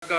کا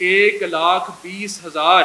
1,20,000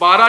12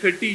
30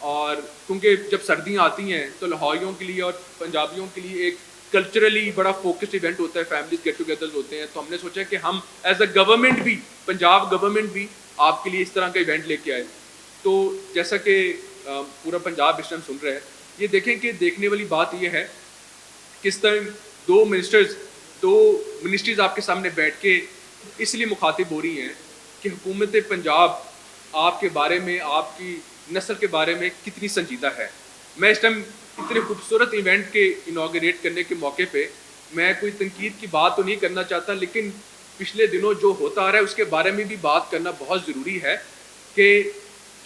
اور کیونکہ جب سردیاں آتی ہیں تو لاہوریوں کے لیے اور پنجابیوں کے لیے ایک کلچرلی بڑا فوکسڈ ایونٹ ہوتا ہے, فیملیز گیٹ ٹوگیدرز ہوتے ہیں. تو ہم نے سوچا کہ ہم ایز اے گورنمنٹ بھی, پنجاب گورنمنٹ بھی آپ کے لیے اس طرح کا ایونٹ لے کے آئے. تو جیسا کہ پورا پنجاب اس ٹائم سن رہا ہے, یہ دیکھیں کہ دیکھنے والی بات یہ ہے کس طرح دو منسٹریز آپ کے سامنے بیٹھ کے اس لیے مخاطب ہو رہی ہیں کہ حکومت پنجاب آپ کے بارے میں, آپ کی نسل کے بارے میں کتنی سنجیدہ ہے. میں اس ٹائم اتنے خوبصورت ایونٹ کے انوگریٹ کرنے کے موقع پہ میں کوئی تنقید کی بات تو نہیں کرنا چاہتا, لیکن پچھلے دنوں جو ہوتا آ رہا ہے اس کے بارے میں بھی بات کرنا بہت ضروری ہے کہ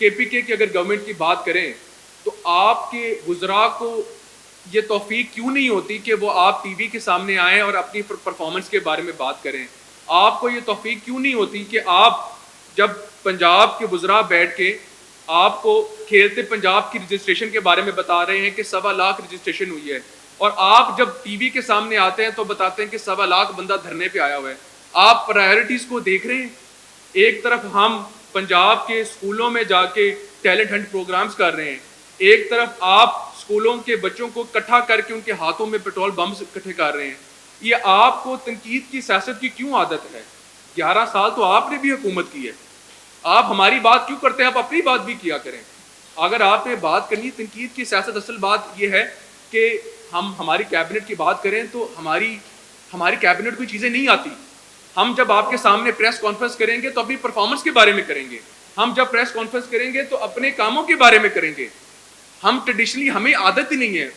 KPK کی اگر گورنمنٹ کی بات کریں تو آپ کے وزراء کو یہ توفیق کیوں نہیں ہوتی کہ وہ آپ ٹی وی کے سامنے آئیں اور اپنی پرفارمنس کے بارے میں بات کریں. آپ کو یہ توفیق کیوں نہیں ہوتی کہ آپ جب پنجاب کے وزراء بیٹھ کے آپ کو کھیلتے پنجاب کی رجسٹریشن کے بارے میں بتا رہے ہیں کہ 1.25 لاکھ رجسٹریشن ہوئی ہے, اور آپ جب ٹی وی کے سامنے آتے ہیں تو بتاتے ہیں کہ 1.25 لاکھ بندہ دھرنے پہ آیا ہوا ہے. آپ پرائیورٹیز کو دیکھ رہے ہیں. ایک طرف ہم پنجاب کے اسکولوں میں جا کے ٹیلنٹ ہنٹ پروگرامز کر رہے ہیں, ایک طرف آپ اسکولوں کے بچوں کو اکٹھا کر کے ان کے ہاتھوں میں پیٹرول بمز اکٹھے کر رہے ہیں. یہ آپ کو تنقید کی سیاست کی کیوں عادت ہے؟ 11 سال تو آپ نے بھی حکومت کی ہے, آپ ہماری بات کیوں کرتے ہیں؟ آپ اپنی بات بھی کیا کریں. اگر آپ نے بات کرنی تنقید کی سیاست, اصل بات یہ ہے کہ ہم ہماری کیبنٹ کی بات کریں تو ہماری کیبنٹ کوئی چیزیں نہیں آتی. ہم جب آپ کے سامنے پریس کانفرنس کریں گے تو اپنی پرفارمنس کے بارے میں کریں گے, ہم جب پریس کانفرنس کریں گے تو اپنے کاموں کے بارے میں کریں گے. ہم ٹریڈیشنلی ہمیں عادت ہی نہیں ہے.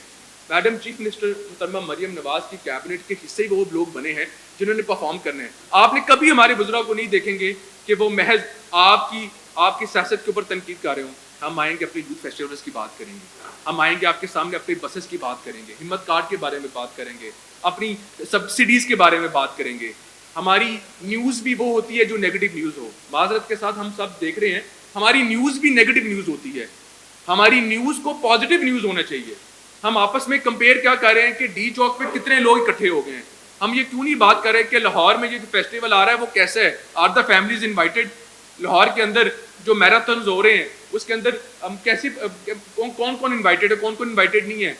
میڈم چیف منسٹر محترمہ مریم نواز کی کیبنٹ کے حصے وہ لوگ بنے ہیں جنہوں نے پرفارم کرنے ہیں. آپ نے کبھی ہمارے وزراء کو نہیں دیکھیں گے کہ وہ محض آپ کی سیاست کے اوپر تنقید کر رہے ہوں. ہم آئیں گے اپنی یوتھ فیسٹیولز کی بات کریں گے, ہم آئیں گے آپ کے سامنے اپنی بسز کی بات کریں گے, ہمت کارڈ کے بارے میں بات کریں گے, اپنی سبسڈیز کے بارے میں بات کریں گے. ہماری نیوز بھی وہ ہوتی ہے جو نیگیٹو نیوز ہو. معذرت کے ساتھ ہم سب دیکھ رہے ہیں ہماری نیوز بھی نیگیٹو نیوز ہوتی ہے. ہماری نیوز کو پازیٹیو نیوز ہونا چاہیے. ہم آپس میں کمپیئر کیا کر رہے ہیں کہ ڈی چوک پہ کتنے لوگ اکٹھے ہو گئے ہیں. ہم یہ کیوں نہیں بات کر رہے کہ لاہور میں یہ جو فیسٹیول آ رہا ہے وہ کیسا ہے, are the families invited. Lahore کے اندر جو میراتھنز ہو رہے ہیں اس کے اندر ہم کیسے کون انوائٹیڈ ہے, کون انوائٹیڈ نہیں ہے.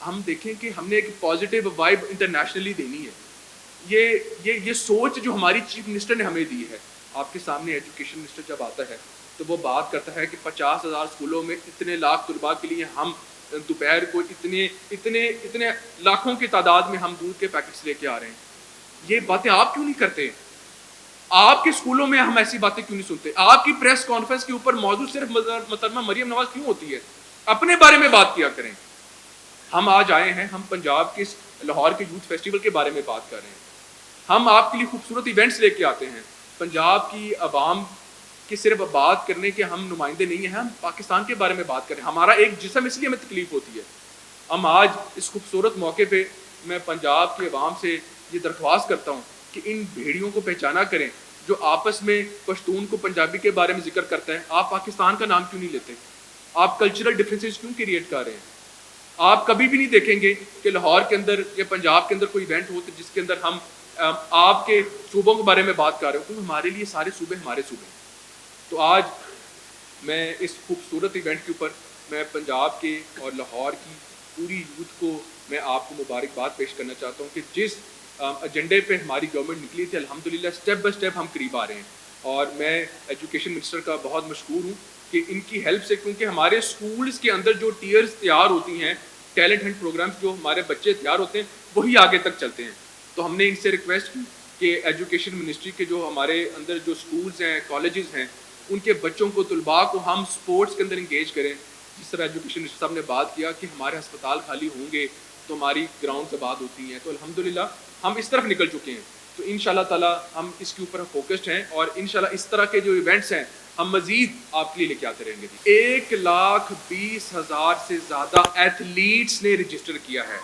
ہم دیکھیں کہ ہم نے ایک پازیٹیو وائب انٹرنیشنلی دینی ہے. یہ سوچ جو ہماری چیف منسٹر نے ہمیں دی ہے. آپ کے سامنے ایجوکیشن منسٹر جب آتا ہے تو وہ بات کرتا ہے کہ 50,000 اسکولوں میں اتنے لاکھ طلباء کے لیے ہم دوپہر کو اتنے لاکھوں کی تعداد میں ہم دودھ کے پیکٹس لے کے آ رہے ہیں. یہ باتیں آپ کیوں نہیں کرتے؟ آپ کے اسکولوں میں ہم ایسی باتیں کیوں نہیں سنتے؟ آپ کی پریس کانفرنس کے اوپر موضوع صرف محترمہ مریم نواز کیوں ہوتی ہے؟ اپنے بارے میں بات کیا کریں. ہم آج آئے ہیں, ہم پنجاب کے لاہور کے یوتھ فیسٹیول کے بارے میں بات کر رہے ہیں. ہم آپ کے لیے خوبصورت ایونٹس لے کے آتے ہیں. پنجاب کی عوام کی صرف بات کرنے کے ہم نمائندے نہیں ہیں, ہم پاکستان کے بارے میں بات کریں. ہمارا ایک جسم, اس لیے ہمیں تکلیف ہوتی ہے. ہم آج اس خوبصورت موقع پہ میں پنجاب کی عوام سے یہ درخواست کرتا ہوں کہ ان بھیڑیوں کو پہچانا کریں جو آپس میں پشتون کو پنجابی کے بارے میں ذکر کرتا ہے. آپ پاکستان کا نام کیوں نہیں لیتے؟ آپ کلچرل ڈفرینسز کیوں کریٹ کر رہے ہیں؟ آپ کبھی بھی نہیں دیکھیں گے کہ لاہور کے اندر یا پنجاب کے اندر کوئی ایونٹ ہو جس کے اندر ہم آپ کے صوبوں کے بارے میں بات کر رہے ہو, کیونکہ ہمارے لیے سارے صوبے ہمارے صوبے ہیں. تو آج میں اس خوبصورت ایونٹ کے اوپر میں پنجاب کے اور لاہور کی پوری یوتھ کو میں آپ کو مبارکباد پیش کرنا چاہتا ہوں کہ جس ایجنڈے پہ ہماری گورنمنٹ نکلی تھی الحمدللہ اسٹیپ بائی اسٹیپ ہم قریب آ رہے ہیں. اور میں ایجوکیشن منسٹر کا بہت مشکور ہوں کہ ان کی ہیلپ سے, کیونکہ ہمارے اسکولس کے اندر جو ٹیئرز تیار ہوتی ہیں, ٹیلنٹ ہنٹ پروگرامس جو ہمارے بچے تیار ہوتے ہیں وہی آگے تک چلتے ہیں. تو ہم نے ان سے ریکویسٹ کی کہ ایجوکیشن منسٹری کے جو ہمارے اندر جو اسکولز ہیں, کالجز ہیں, ان کے بچوں کو, طلباء کو ہم سپورٹس کے اندر انگیج کریں. جس طرح ایجوکیشن منسٹر صاحب نے بات کیا کہ ہمارے ہسپتال خالی ہوں گے تو ہماری گراؤنڈز آباد ہوتی ہیں, تو الحمدللہ ہم اس طرف نکل چکے ہیں. تو ان شاء اللہ تعالیٰ ہم اس کے اوپر فوکسڈ ہیں اور ان شاء اللہ اس طرح کے جو ایونٹس ہیں ہم مزید آپ کے لیے لے کے آتے رہیں گے. 1,20,000 سے زیادہ ایتھلیٹس نے رجسٹر کیا ہے.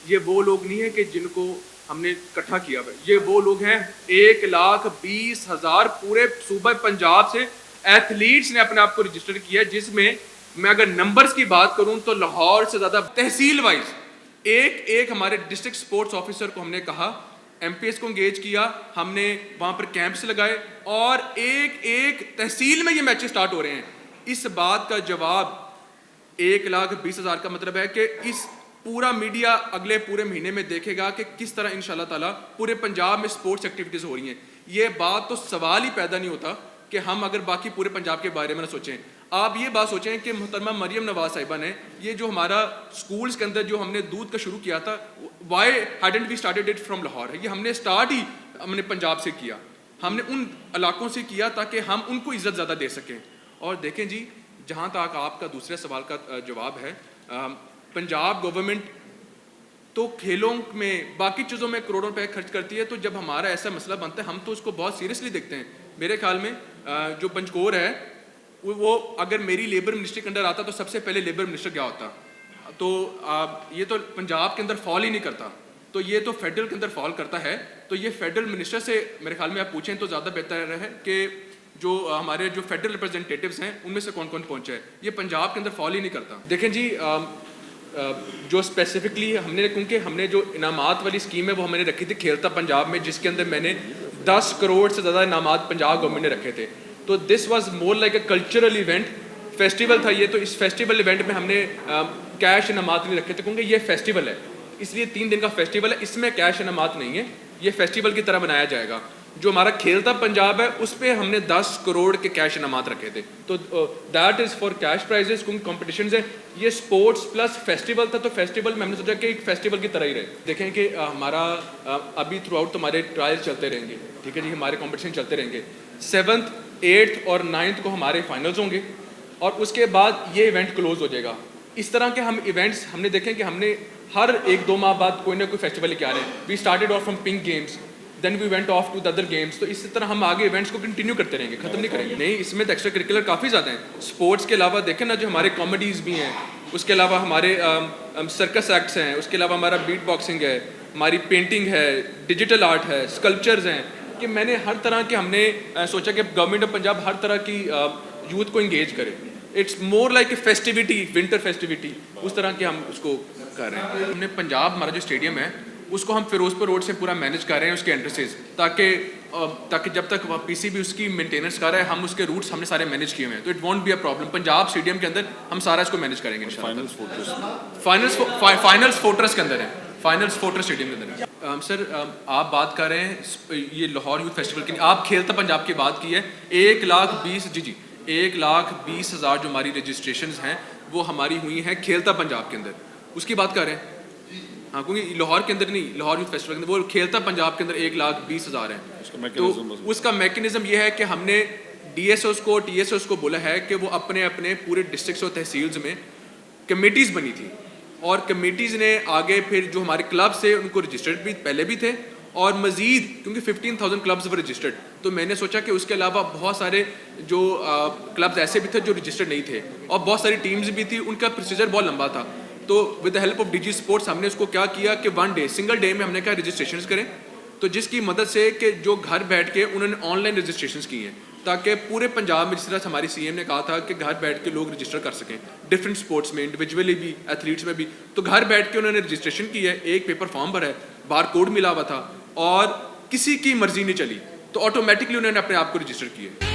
یہ وہ لوگ نہیں ہیں کہ جن کو ہم نے اکٹھا کیا ہے, یہ وہ لوگ ہیں 1,20,000 پورے صوبہ پنجاب سے ایتھلیٹس نے اپنے آپ کو رجسٹر کیا ہے, جس میں اگر نمبرز کی بات کروں تو لاہور سے زیادہ تحصیل وائز ایک ہمارے ڈسٹرکٹ سپورٹس آفیسر کو ہم نے کہا, MPS کو انگیج کیا, ہم نے وہاں پر کیمپس لگائے اور ایک تحصیل میں یہ میچز سٹارٹ ہو رہے ہیں. اس بات کا جواب 1,20,000 کا مطلب ہے کہ اس پورا میڈیا اگلے پورے مہینے میں دیکھے گا کہ کس طرح انشاءاللہ تعالیٰ پورے پنجاب میں سپورٹس ایکٹیویٹیز ہو رہی ہیں. یہ بات تو سوال ہی پیدا نہیں ہوتا کہ ہم اگر باقی پورے پنجاب کے بارے میں نہ سوچیں. آپ یہ بات سوچیں کہ محترمہ مریم نواز صاحبہ نے یہ جو ہمارا سکولز کے اندر جو ہم نے دودھ کا شروع کیا تھا, why hadn't we started it from Lahore, یہ ہم نے اسٹارٹ ہی ہم نے پنجاب سے کیا, ہم نے ان علاقوں سے کیا تاکہ ہم ان کو عزت زیادہ دے سکیں. اور دیکھیں جی, جہاں تک آپ کا دوسرے سوال کا جواب ہے, پنجاب گورنمنٹ تو کھیلوں میں باقی چیزوں میں کروڑوں روپے خرچ کرتی ہے, تو جب ہمارا ایسا مسئلہ بنتا ہے ہم تو اس کو بہت سیریسلی دیکھتے ہیں. میرے خیال میں جو پنجکور ہے وہ اگر میری لیبر منسٹری کے اندر آتا تو سب سے پہلے لیبر منسٹر کیا ہوتا, تو یہ تو پنجاب کے اندر فال ہی نہیں کرتا, تو یہ تو فیڈرل کے اندر فال کرتا ہے. تو یہ فیڈرل منسٹر سے میرے خیال میں آپ پوچھیں تو زیادہ بہتر ہے کہ جو ہمارے جو فیڈرل ریپرزنٹیٹیوز ہیں ان میں سے کون کون پہنچا ہے, یہ پنجاب کے اندر فال ہی نہیں کرتا. دیکھیں جی, جو اسپیسیفکلی ہم نے, کیونکہ ہم نے جو انعامات والی اسکیم ہے وہ ہم نے رکھی تھی کھیلتا پنجاب میں, جس کے اندر میں نے 10 کروڑ سے زیادہ انعامات پنجاب گورنمنٹ نے رکھے تھے. تو this was more like a cultural event, festival تھا یہ. تو اس فیسٹیول ایونٹ میں ہم نے کیش انعامات نہیں رکھے تھے, کیونکہ یہ فیسٹیول ہے, اس لیے 3 دن کا فیسٹیول ہے, اس میں کیش انعامات نہیں ہے, یہ فیسٹیول کی طرح بنایا جائے گا. جو ہمارا کھیلتا پنجاب ہے اس پہ ہم نے 10 کروڑ کے کیش انعامات رکھے تھے. تو that is for cash prizes, کیونکہ کمپٹیشنز ہیں. یہ اسپورٹس پلس فیسٹیول تھا, تو فیسٹیول میں ہم نے سوچا کہ ایک فیسٹیول کی طرح ہی رہے. دیکھیں کہ ہمارا ابھی تھرو آؤٹ ہمارے ٹرائل چلتے رہیں گے, ٹھیک ہے جی, ہمارے کمپٹیشن چلتے رہیں گے. 7th 8th اور 9th کو ہمارے فائنلز ہوں گے, اور اس کے بعد یہ ایونٹ کلوز ہو جائے گا. اس طرح کے ہم ایونٹس ہم نے دیکھیں کہ ہم نے ہر 1-2 ماہ بعد کوئی نہ کوئی فیسٹیول لے کے آ رہے ہیں. We started off from pink games, then we went off to the other games. تو اس طرح ہم آگے ایونٹس کو کنٹینیو کرتے رہیں گے, ختم نہیں کریں گے. نہیں, اس میں تو ایکسٹرا کریکولر کافی زیادہ ہیں. اسپورٹس کے علاوہ دیکھیں نا, جو ہمارے کامیڈیز بھی ہیں, اس کے علاوہ ہمارے سرکس ایکٹس ہیں, اس کے علاوہ ہمارا بیٹ باکسنگ ہے, ہماری پینٹنگ ہے, ڈیجیٹل آرٹ ہے, اسکلپچرز ہیں, کہ میں نے ہر طرح کے ہم نے سوچا کہ گورنمنٹ آف پنجاب ہر طرح کی یوتھ کو انگیج کرے. It's more like a festivity, winter festivity, اس طرح کے ہم اس کو کر رہے ہیں. ہم نے پنجاب ہمارا جو اسٹیڈیم ہے اس کو ہم فیروزپور روڈ سے پورا مینیج کر رہے ہیں, اس کے انٹرسز, تاکہ جب تک پی سی بھی اس کی مینٹیننس کر رہا ہے, ہم اس کے روٹس ہم نے سارے مینیج کیے ہوئے ہیں. تو it won't be a problem. Punjab stadium کے اندر ہم سارا اس کو مینیج کریں گے انشاءاللہ. فائنلس فورٹرس کے اندر ہے, فائنلس فورٹرس اسٹیڈیم کے اندر ہے. سر آپ بات کر رہے ہیں یہ لاہور یوتھ فیسٹیول کی, آپ کھیلتا پنجاب کی بات کی ہے. 1,20,000 جو ہماری رجسٹریشنز ہیں وہ ہماری ہوئی ہیں کھیلتا پنجاب کے اندر, اس کی بات کر رہے ہیں. ہاں, کیونکہ لاہور کے اندر نہیں, لاہور یوتھ فیسٹیول کے اندر, وہ کھیلتا پنجاب کے اندر 1,20,000 ہیں. تو اس کا میکینزم یہ ہے کہ ہم نے ڈی ایس اوز کو, ٹی ایس اوز کو بولا ہے کہ وہ اپنے اپنے پورے ڈسٹرکٹس اور تحصیلز میں کمیٹیز بنی تھی, اور کمیٹیز نے آگے پھر جو ہمارے کلبس تھے ان کو رجسٹرڈ بھی پہلے بھی تھے, اور مزید کیونکہ 15,000 کلبز ور رجسٹرڈ, تو میں نے سوچا کہ اس کے علاوہ بہت سارے جو کلبز ایسے بھی تھے جو رجسٹرڈ نہیں تھے, اور بہت ساری ٹیمز بھی تھی, ان کا پروسیجر بہت لمبا تھا. تو with the help of D G sports ہم نے اس کو کیا کیا کہ 1 ڈے, سنگل ڈے میں ہم نے کہا رجسٹریشنز کریں, تو جس کی مدد سے کہ جو گھر بیٹھ کے انہوں نے آن لائن رجسٹریشنز کی ہیں, تاکہ پورے پنجاب میں, جس طرح ہماری سی ایم نے کہا تھا کہ گھر بیٹھ کے لوگ رجسٹر کر سکیں ڈفرینٹ اسپورٹس میں, انڈیویجولی بھی, ایتھلیٹس میں بھی. تو گھر بیٹھ کے انہوں نے رجسٹریشن کی ہے, ایک پیپر فارم بھرا ہے, بار کوڈ ملا ہوا تھا, اور کسی کی مرضی نہیں چلی, تو آٹومیٹکلی انہوں نے اپنے آپ کو رجسٹر کیا.